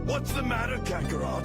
What's the matter, Kakarot?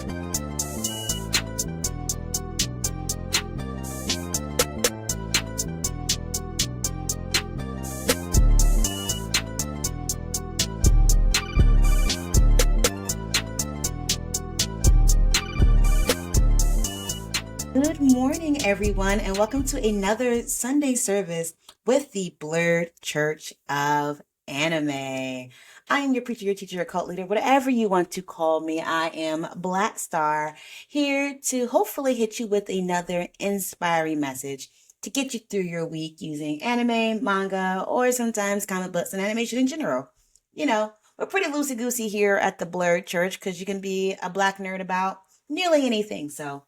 Good morning, everyone, and welcome to another Sunday service with the Blerd Church of Anime. I am your preacher, your teacher, your cult leader, whatever you want to call me. I am Black Star, here to hopefully hit you with another inspiring message to get you through your week using anime, manga, or sometimes comic books and animation in general. You know, we're pretty loosey-goosey here at the Blerd Church because you can be a black nerd about nearly anything, so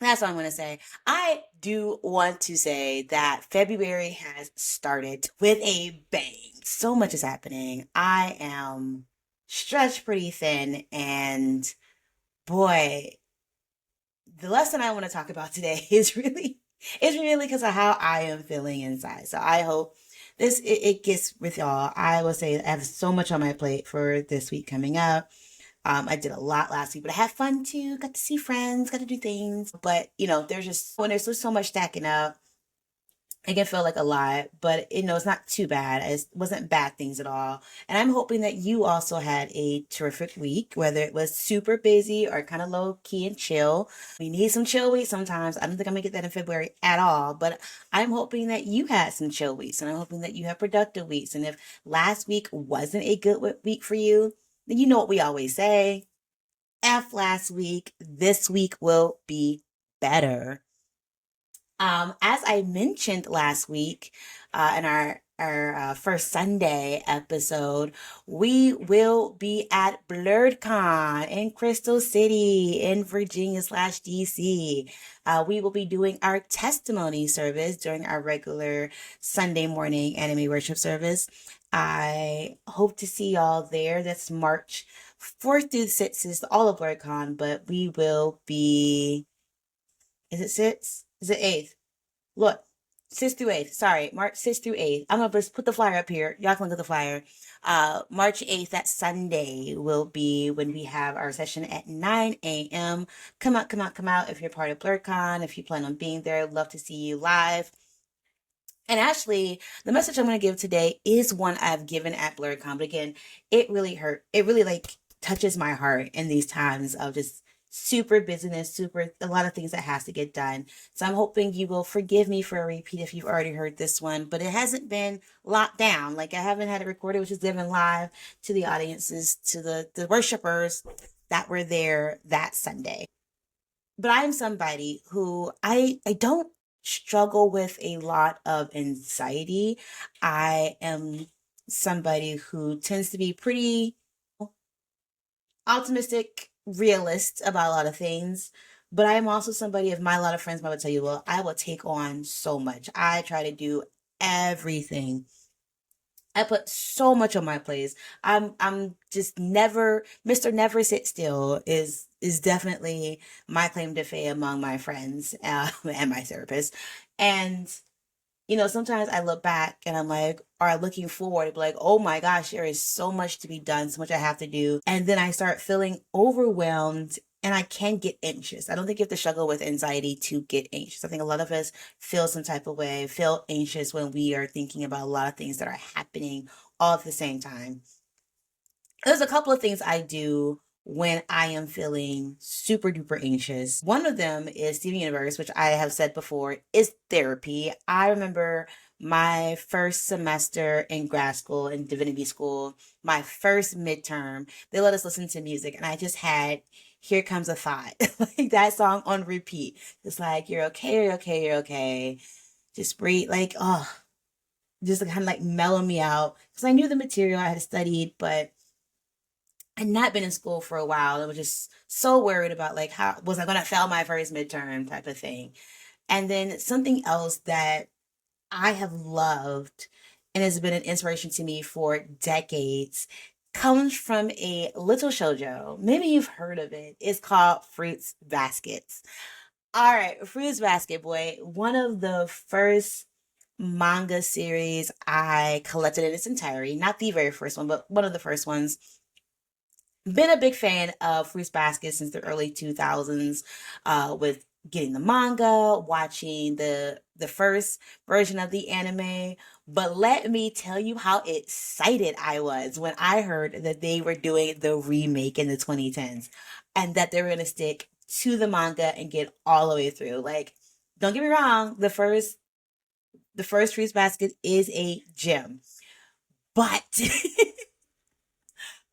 that's what I'm going to say. I do want to say that February has started with a bang. So much is happening. I am stretched pretty thin, and boy, the lesson I want to talk about today is really because of how I am feeling inside. So I hope it gets with y'all. I will say I have so much on my plate for this week coming up. I did a lot last week, but I had fun too. Got to see friends, got to do things. But there's just when there's so much stacking up, it can feel like a lot. But it's not too bad. It wasn't bad things at all. And I'm hoping that you also had a terrific week, whether it was super busy or kind of low key and chill. We need some chill weeks sometimes. I don't think I'm gonna get that in February at all. But I'm hoping that you had some chill weeks, and I'm hoping that you have productive weeks. And if last week wasn't a good week for you, then you know what we always say. F last week, this week will be better. As I mentioned last week, in our first Sunday episode, we will be at BlerdCon in Crystal City in Virginia/DC. We will be doing our testimony service during our regular Sunday morning anime worship service. I hope to see y'all there. That's March 4th through 6th is all of BlerdCon, but we will be. Is it 6th? Is it 8th? Look, 6th through 8th. Sorry, March 6th through 8th. I'm going to just put the flyer up here. Y'all can look at the flyer. March 8th, that Sunday, will be when we have our session at 9 a.m. Come out, come out, come out if you're part of BlerdCon. If you plan on being there, love to see you live. And actually, the message I'm going to give today is one I've given at BlerdCon. But again, it really hurt. It really touches my heart in these times of just super busyness, a lot of things that has to get done. So I'm hoping you will forgive me for a repeat if you've already heard this one, but it hasn't been locked down. Like I haven't had it recorded, which is given live to the audiences, to the worshipers that were there that Sunday. But I'm somebody who I don't struggle with a lot of anxiety. I am somebody who tends to be pretty optimistic, realist about a lot of things. But I am also somebody, if a lot of friends might tell you, well, I will take on so much. I try to do everything. I put so much on my plate. I'm just never Mr. Never Sit Still is definitely my claim to fame among my friends and my therapist. And sometimes I look back and I'm like, or looking forward, like, oh my gosh, there is so much to be done, so much I have to do. And then I start feeling overwhelmed and I can get anxious. I don't think you have to struggle with anxiety to get anxious. I think a lot of us feel some type of way, feel anxious when we are thinking about a lot of things that are happening all at the same time. There's a couple of things I do when I am feeling super duper anxious. One of them is Steven Universe, which I have said before is therapy. I remember my first semester in grad school, in divinity school, my first midterm, they let us listen to music, and I just had Here Comes a Thought, like that song on repeat. It's like, you're okay, you're okay, you're okay. Just breathe, like, oh, just to kind of like mellow me out. Because I knew the material I had studied, but I'd not been in school for a while. I was just so worried about like how was I going to fail my first midterm type of thing. And then something else that I have loved and has been an inspiration to me for decades comes from a little shoujo. Maybe you've heard of it. It's called Fruits Baskets. All right, Fruits Basket Boy, one of the first manga series I collected in its entirety, not the very first one, but one of the first ones. been a big fan of Fruits Basket since the early 2000s, with getting the manga, watching the first version of the anime. But let me tell you how excited I was when I heard that they were doing the remake in the 2010s and that they were going to stick to the manga and get all the way through. Like, don't get me wrong, the first Fruits Basket is a gem, but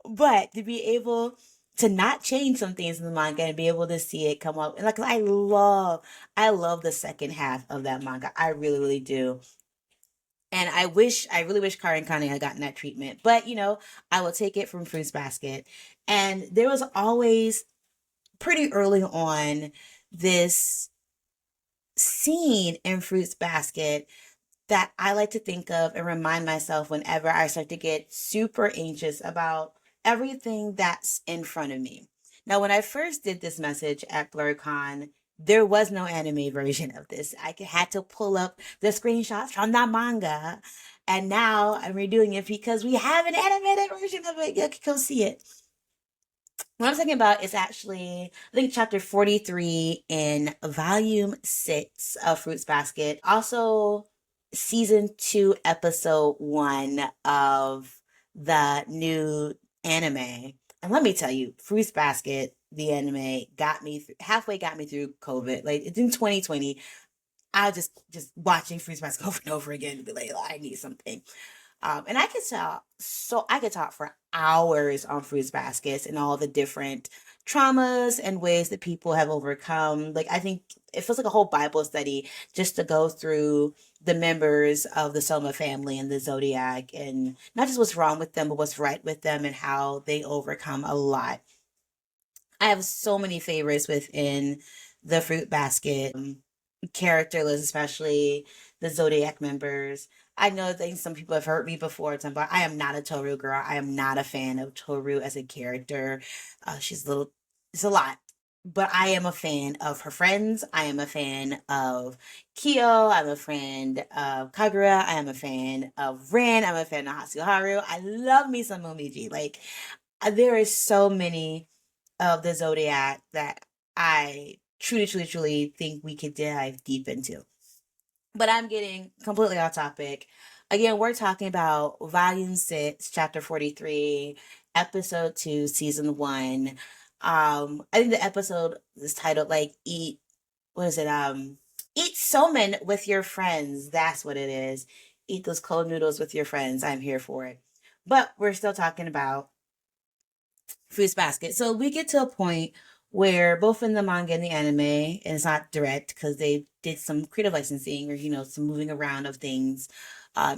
but to be able to not change some things in the manga and be able to see it come up, and like I love the second half of that manga. I really, really do. And I really wish Karen Kane had gotten that treatment. But I will take it from Fruits Basket. And there was always pretty early on this scene in Fruits Basket that I like to think of and remind myself whenever I start to get super anxious about everything that's in front of me. Now, when I first did this message at BlerdCon, there was no anime version of this. I had to pull up the screenshots from the manga, and now I'm redoing it because we have an animated version of it. You can go see it. What I'm talking about is actually, I think, chapter 43 in volume 6 of Fruits Basket. Also, season 2, episode 1 of the new anime. And let me tell you, Fruits Basket, the anime, halfway got me through COVID. Like, it's in 2020. I was just watching Fruits Basket over and over again to be like, oh, I need something. And I could talk for hours on Fruits Baskets and all the different traumas and ways that people have overcome. Like, I think it feels like a whole Bible study just to go through the members of the Soma family and the Zodiac, and not just what's wrong with them, but what's right with them and how they overcome a lot. I have so many favorites within the Fruit Basket character list, especially the Zodiac members. I know that some people have heard me before, but I am not a Toru girl. I am not a fan of Toru as a character. She's a little, it's a lot. But I am a fan of her friends. I am a fan of Kyo. I'm a fan of Kagura. I am a fan of Rin. I'm a fan of Hatsuharu. I love me some Momiji. Like, there is so many of the Zodiac that I truly, truly, truly think we could dive deep into. But I'm getting completely off topic. Again, we're talking about Volume 6, Chapter 43, Episode 2, Season 1. I think the episode is titled, like, what is it? Eat somen with your friends. That's what it is. Eat those cold noodles with your friends. I'm here for it. But we're still talking about Fruits Basket. So we get to a point where both in the manga and the anime, and it's not direct because they did some creative licensing or some moving around of things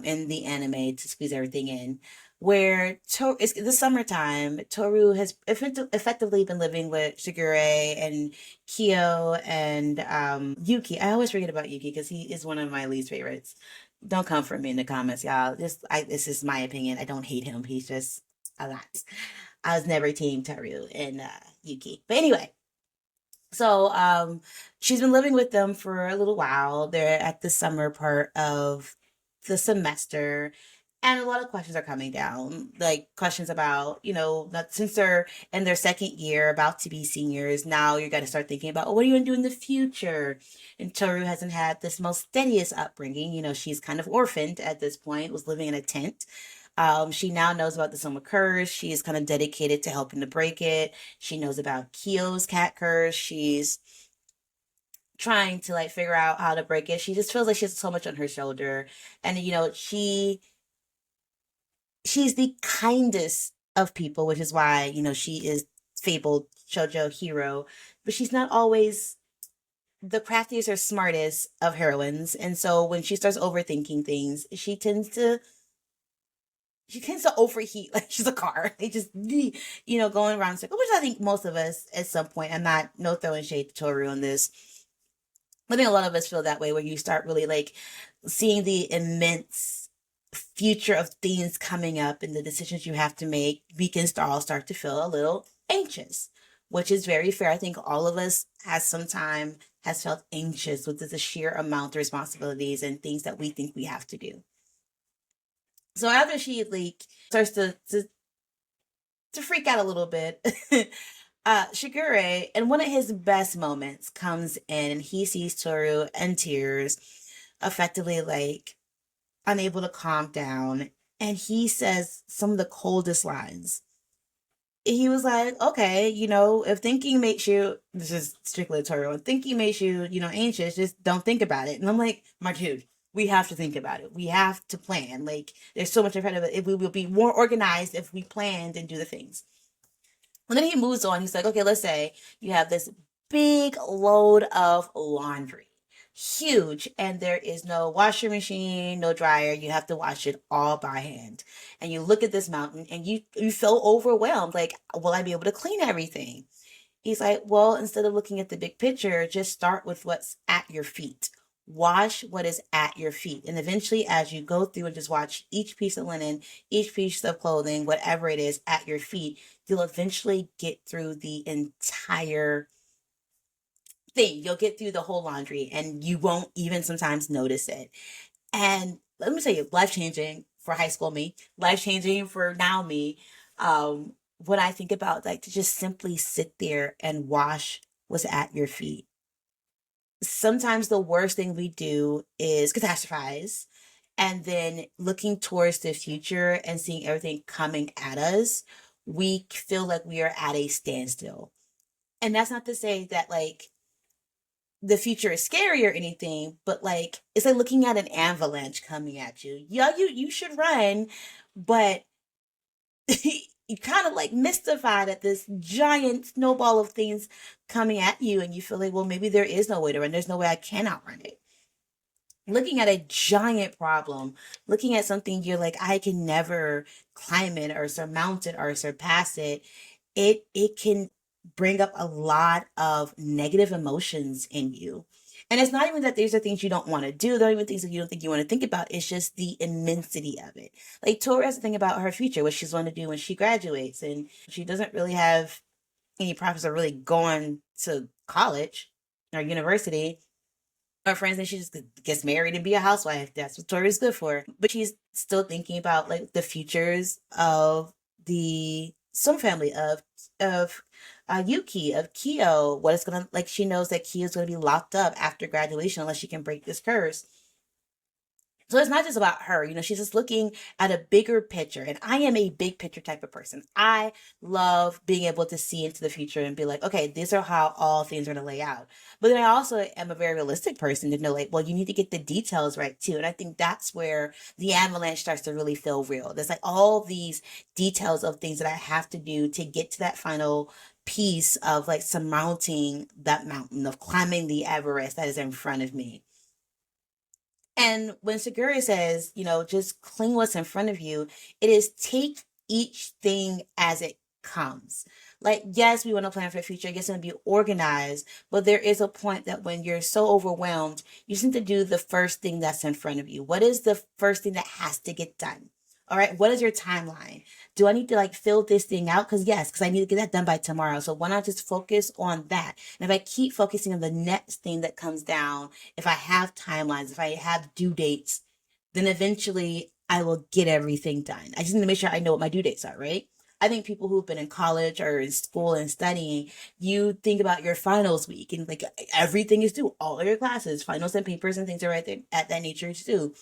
in the anime to squeeze everything in. Where it's the summertime, Toru has effectively been living with Shigure and Kyo and Yuki. I always forget about Yuki because he is one of my least favorites. Don't come for me in the comments, y'all. This is my opinion. I don't hate him. He's just a lot. I was never team Toru and Yuki. But anyway, so she's been living with them for a little while. They're at the summer part of the semester. And a lot of questions are coming down, like questions about, since they're in their second year, about to be seniors, now you're going to start thinking about, what are you going to do in the future? And Toru hasn't had this most steadiest upbringing. She's kind of orphaned at this point, was living in a tent. She now knows about the Soma curse. She is kind of dedicated to helping to break it. She knows about Kyo's cat curse. She's trying to like figure out how to break it. She just feels like she has so much on her shoulder. And she's the kindest of people, which is why, she is fabled shoujo hero, but she's not always the craftiest or smartest of heroines. And so when she starts overthinking things, she tends to overheat like she's a car. They just, going around in circles, which I think most of us at some point, I'm not, no throwing shade to Toru on this. I think a lot of us feel that way where you start really like seeing the immense future of things coming up and the decisions you have to make. We can all start to feel a little anxious, which is very fair. I think all of us has felt anxious with the sheer amount of responsibilities and things that we think we have to do. So after she like starts to to freak out a little bit. Shigure, and one of his best moments comes in and he sees Toru in tears, effectively like unable to calm down. And he says some of the coldest lines. He was like, okay, if thinking makes you, this is strictly a Toru, if thinking makes you, anxious, just don't think about it. And I'm like, my dude, we have to think about it. We have to plan. Like, there's so much in front of it. We will be more organized if we planned and do the things. And then he moves on. He's like, okay, let's say you have this big load of laundry, huge, and there is no washing machine, no dryer. You have to wash it all by hand. And you look at this mountain and you feel overwhelmed. Like, will I be able to clean everything? He's like, well, instead of looking at the big picture, just start with what's at your feet. Wash what is at your feet. And eventually, as you go through and just watch each piece of linen, each piece of clothing, whatever it is at your feet, you'll eventually get through the entire thing. You'll get through the whole laundry and you won't even sometimes notice it. And let me tell you, life changing for high school me, life changing for now me. When I think about like to just simply sit there and wash what's at your feet. Sometimes the worst thing we do is catastrophize and then looking towards the future and seeing everything coming at us, we feel like we are at a standstill. And that's not to say that like the future is scary or anything, but like it's like looking at an avalanche coming at you. Yeah, you should run, but you kind of like mystified at this giant snowball of things coming at you, and you feel like, well, maybe there is no way to run. There's no way I can outrun it. Looking at a giant problem, looking at something you're like, I can never climb it or surmount it or surpass it, it can bring up a lot of negative emotions in you. And it's not even that these are things you don't want to do. They're not even things that you don't think you want to think about. It's just the immensity of it. Like Tori has to think about her future, what she's going to do when she graduates. And she doesn't really have any prospects of really going to college or university. Her friends think she just gets married and be a housewife. That's what Tori's good for. But she's still thinking about like the futures of the some family of Yuki, of Kyo, what it's gonna like. She knows that Kyo's gonna be locked up after graduation unless she can break this curse. So it's not just about her, she's just looking at a bigger picture. And I am a big picture type of person. I love being able to see into the future and be like, okay, these are how all things are going to lay out. But then I also am a very realistic person to know, like, well, you need to get the details right too. And I think that's where the avalanche starts to really feel real. There's like all these details of things that I have to do to get to that final piece of like surmounting that mountain, of climbing the Everest that is in front of me. And when Segura says, just clean what's in front of you, it is take each thing as it comes. Like, yes, we want to plan for the future. Yes, want to be organized, but there is a point that when you're so overwhelmed, you just need to do the first thing that's in front of you. What is the first thing that has to get done? All right. What is your timeline? Do I need to like fill this thing out? Because I need to get that done by tomorrow. So why not just focus on that? And if I keep focusing on the next thing that comes down, if I have timelines, if I have due dates, then eventually I will get everything done. I just need to make sure I know what my due dates are, right? I think people who've been in college or in school and studying, you think about your finals week and like everything is due, all of your classes, finals and papers and things are right there at that nature too.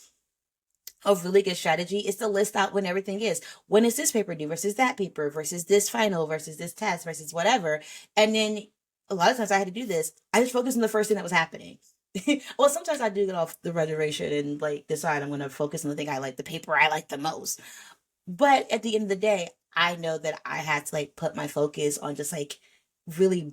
A really good strategy is to list out when everything is. When is this paper due versus that paper versus this final versus this test versus whatever. And then a lot of times I had to do this. I just focused on the first thing that was happening. Well, sometimes I do get off the reservation and like decide I'm going to focus on the thing I like, the paper I like the most. But at the end of the day, I know that I had to like put my focus on just like really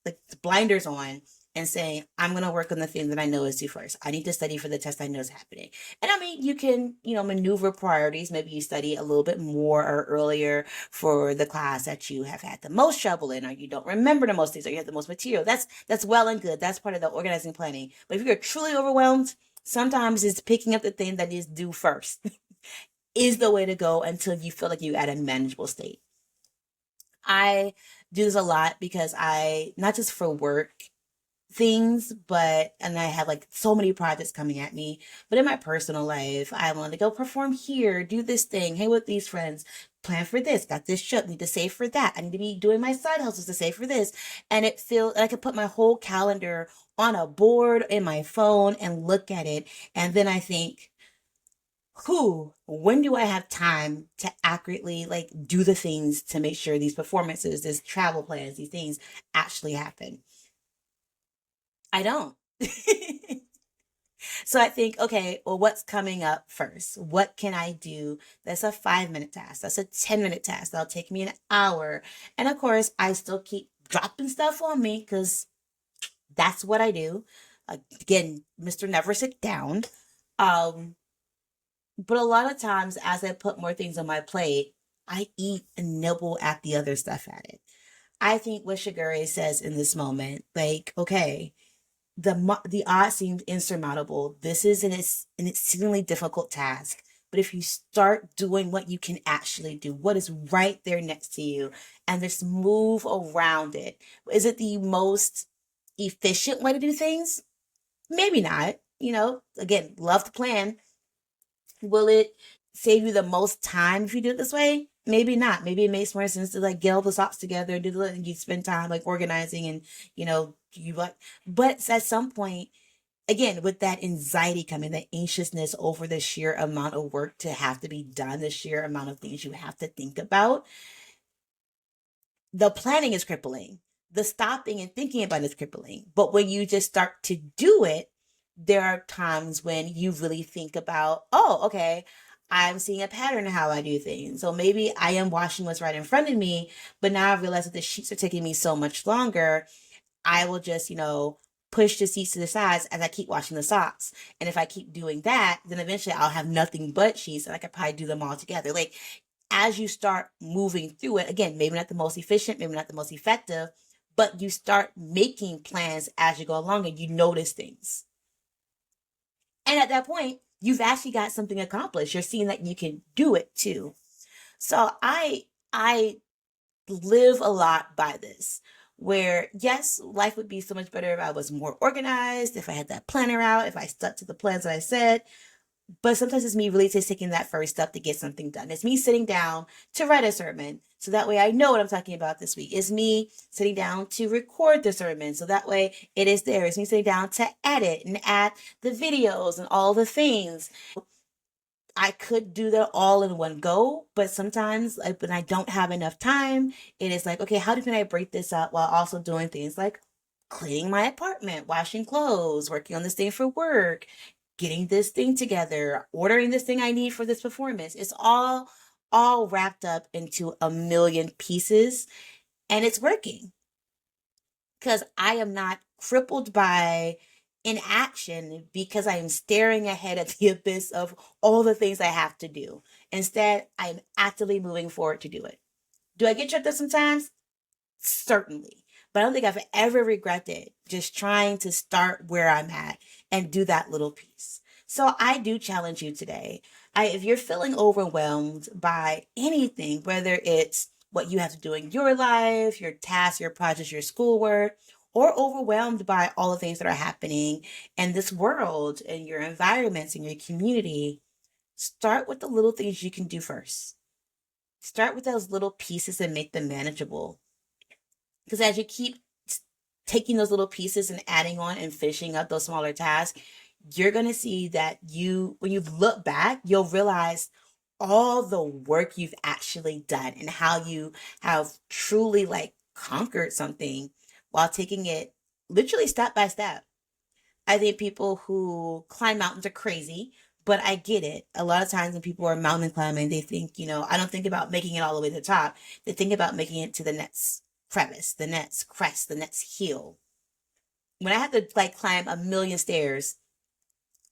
like blinders on and saying, I'm going to work on the thing that I know is due first. I need to study for the test I know is happening. And I mean, you can, maneuver priorities. Maybe you study a little bit more or earlier for the class that you have had the most trouble in, or you don't remember the most things, or you have the most material. That's well and good. That's part of the organizing planning. But if you're truly overwhelmed, sometimes it's picking up the thing that is due first is the way to go until you feel like you're at a manageable state. I do this a lot because not just for work, things, and I have like so many projects coming at me. But in my personal life, I want to go perform here, do this thing, hang with these friends, plan for this, got this trip, need to save for that. I need to be doing my side hustles to save for this. And it feels I could put my whole calendar on a board in my phone and look at it. And then I think, when do I have time to accurately like do the things to make sure these performances, these travel plans, these things actually happen? I don't. So I think, okay, well, what's coming up first? What can I do? That's a 5 minute task. That's a 10-minute task. That'll take me an hour. And of course, I still keep dropping stuff on me because that's what I do. Again, Mr. Never Sit Down. Um, but a lot of times, as I put more things on my plate, I eat and nibble at the other stuff at it. I think what Shigure says in this moment, like, okay, the odds seemed insurmountable. This is an exceedingly difficult task. But if you start doing what you can actually do, what is right there next to you, and just move around it, is it the most efficient way to do things? Maybe not. Again, love to plan. Will it save you the most time if you do it this way? Maybe not. Maybe it makes more sense to like get all the socks together, and you spend time like organizing and you like. But at some point, again, with that anxiety coming, that anxiousness over the sheer amount of work to have to be done, the sheer amount of things you have to think about, the planning is crippling. The stopping and thinking about it is crippling. But when you just start to do it, there are times when you really think about, oh, okay, I'm seeing a pattern in how I do things. So maybe I am washing what's right in front of me, but now I realize that the sheets are taking me so much longer. I will just, push the sheets to the sides as I keep washing the socks. And if I keep doing that, then eventually I'll have nothing but sheets and I could probably do them all together. Like as you start moving through it, again, maybe not the most efficient, maybe not the most effective, but you start making plans as you go along and you notice things. And at that point, you've actually got something accomplished. You're seeing that you can do it too. So I live a lot by this. Where yes, life would be so much better if I was more organized, if I had that planner out, if I stuck to the plans that I said. But sometimes it's me really just taking that first step to get something done. It's me sitting down to write a sermon. So that way I know what I'm talking about this week. It's me sitting down to record the sermon. So that way it is there. It's me sitting down to edit and add the videos and all the things. I could do that all in one go, but sometimes like when I don't have enough time, it is like, okay, how can I break this up while also doing things like cleaning my apartment, washing clothes, working on this thing for work, getting this thing together, ordering this thing I need for this performance. It's all wrapped up into a million pieces and it's working because I am not crippled by inaction because I am staring ahead at the abyss of all the things I have to do. Instead, I am actively moving forward to do it. Do I get tripped up sometimes? Certainly. But I don't think I've ever regretted just trying to start where I'm at and do that little piece. So I do challenge you today. If you're feeling overwhelmed by anything, whether it's what you have to do in your life, your tasks, your projects, your schoolwork, or overwhelmed by all the things that are happening in this world, in your environments, in your community, start with the little things you can do first. Start with those little pieces and make them manageable. Because as you keep taking those little pieces and adding on and finishing up those smaller tasks, you're going to see that when you look back, you'll realize all the work you've actually done and how you have truly like conquered something while taking it literally step by step. I think people who climb mountains are crazy, but I get it. A lot of times when people are mountain climbing, they think, I don't think about making it all the way to the top. They think about making it to the next crevice, the next crest, the next hill. When I have to like climb a million stairs,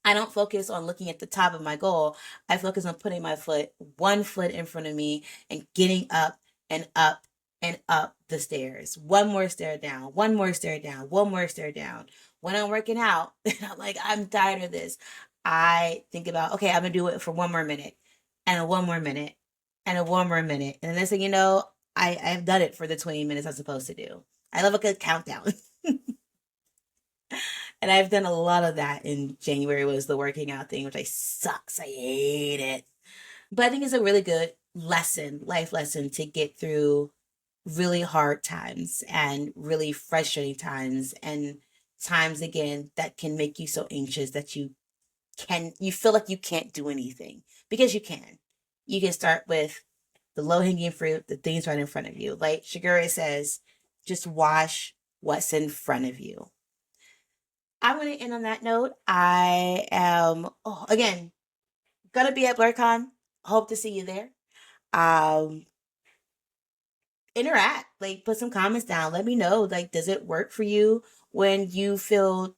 I don't focus on looking at the top of my goal. I focus on putting one foot in front of me and getting up and up and up the stairs. One more stair down, one more stair down, one more stair down. When I'm working out, I'm like, I'm tired of this. I think about, okay, I'm going to do it for one more minute and one more minute and one more minute. And the next thing you know, I've done it for the 20 minutes I'm supposed to do. I love a good countdown. And I've done a lot of that in January was the working out thing, which I sucks. I hate it. But I think it's a really good lesson, life lesson to get through really hard times and really frustrating times and times again that can make you so anxious that you feel like you can't do anything because you can. You can start with the low hanging fruit, the things right in front of you. Like Shigure says, just wash what's in front of you. I'm going to end on that note. I am, again, going to be at BlerdCon. Hope to see you there. Um, Interact, like put some comments down. Let me know, like, does it work for you when you feel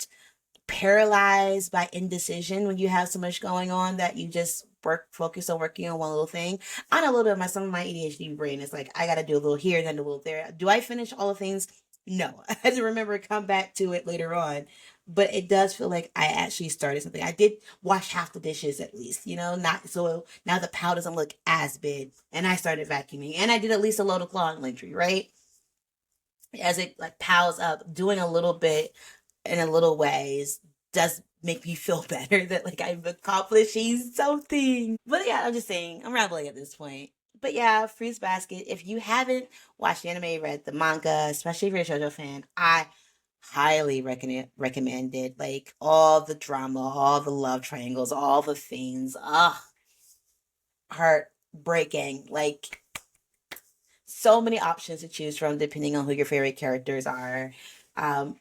paralyzed by indecision when you have so much going on that you just focus on working on one little thing? I know a little bit of some of my ADHD brain is like, I gotta do a little here, then a little there. Do I finish all the things? No. I have to remember to come back to it later on. But it does feel like I actually started something. I did wash half the dishes at least, not so now the pile doesn't look as big. And I started vacuuming. And I did at least a load of laundry, right? As it like piles up, doing a little bit in a little ways does make me feel better that like I'm accomplishing something. But yeah, I'm just saying, I'm rambling at this point. But yeah, Fruits Basket, if you haven't watched the anime, read the manga, especially if you're a JoJo fan, I highly recommend it. Like all the drama, all the love triangles, all the things. Heartbreaking. Like so many options to choose from depending on who your favorite characters are.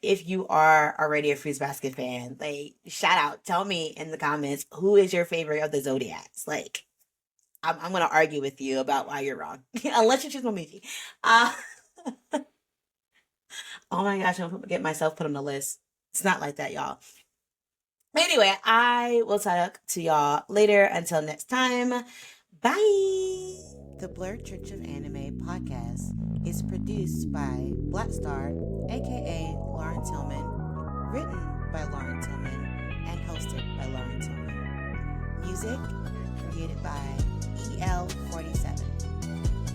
If you are already a Fruits Basket fan, like shout out, tell me in the comments who is your favorite of the Zodiacs. Like, I'm gonna argue with you about why you're wrong, unless you choose Momiji. Uh, oh my gosh, I'm gonna get myself put on the list. It's not like that, y'all. Anyway, I will talk to y'all later. Until next time, bye. The Blerd Church of Anime podcast is produced by Black Star, aka Lauren Tillman, written by Lauren Tillman, and hosted by Lauren Tillman. Music created by EL47.